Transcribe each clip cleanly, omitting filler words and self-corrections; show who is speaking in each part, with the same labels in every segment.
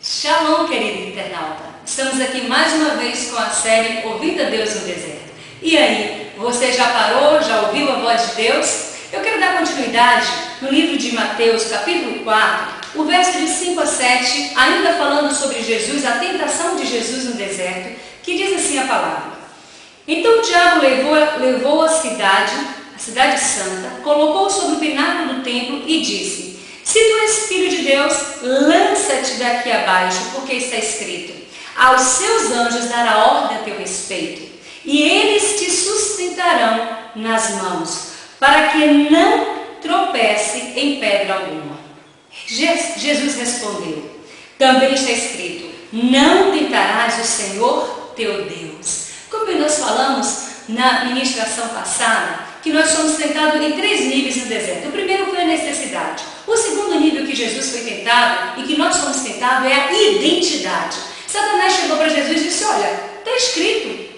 Speaker 1: Shalom, querido internauta! Estamos aqui mais uma vez com a série Ouvindo a Deus no Deserto. E aí, você já parou, já ouviu a voz de Deus? Eu quero dar continuidade no livro de Mateus, capítulo 4, o verso de 5 a 7, ainda falando sobre Jesus, a tentação de Jesus no deserto, que diz assim a palavra. Então o diabo levou a cidade santa, colocou sobre o pináculo do templo e disse: se tu és filho de Deus, lança-te daqui abaixo, porque está escrito: aos seus anjos dará ordem a teu respeito, e eles te sustentarão nas mãos, para que não tropece em pedra alguma. Jesus respondeu: também está escrito: não tentarás o Senhor teu Deus. Como nós falamos na ministração passada, que nós somos tentados em 3 níveis no deserto. O primeiro foi a necessidade. O segundo nível que Jesus foi tentado e que nós somos tentados é a identidade. Satanás chegou para Jesus e disse: olha, está escrito,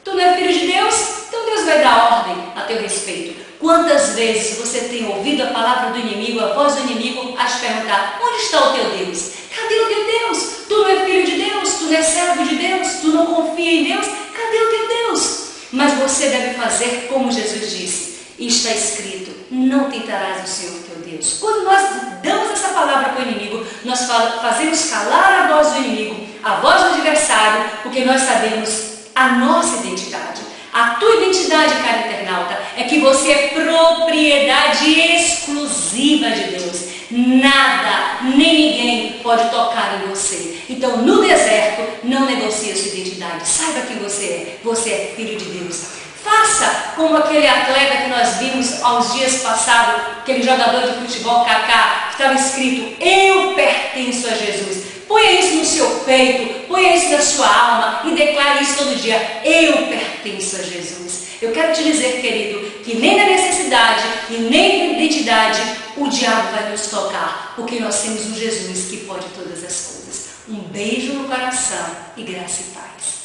Speaker 1: tu não é filho de Deus, então Deus vai dar ordem a teu respeito. Quantas vezes você tem ouvido a palavra do inimigo, a voz do inimigo, a te perguntar: onde está o teu Deus? Cadê o teu Deus? Tu não é filho de Deus, tu não é servo de Deus, tu não confia em Deus, cadê o teu Deus? Mas você deve fazer como Jesus disse, e está escrito: não tentarás o Senhor teu Deus. Quando nós damos essa palavra para o inimigo, nós fazemos calar a voz do inimigo, a voz do adversário, porque nós sabemos a nossa identidade. A tua identidade, cara internauta, é que você é propriedade exclusiva de Deus. Nada, nem ninguém pode tocar em você. Então, no deserto, não negocie a sua identidade. Saiba quem você é. Você é filho de Deus. Faça como aquele atleta que nós vimos aos dias passados, aquele jogador de futebol, Kaká, que estava escrito: eu pertenço a Jesus. Ponha isso no seu peito, ponha isso na sua alma e declare isso todo dia: eu pertenço a Jesus. Eu quero te dizer, querido, que nem na necessidade e nem na identidade o diabo vai nos tocar, porque nós temos um Jesus que pode todas as coisas. Um beijo no coração e graça e paz.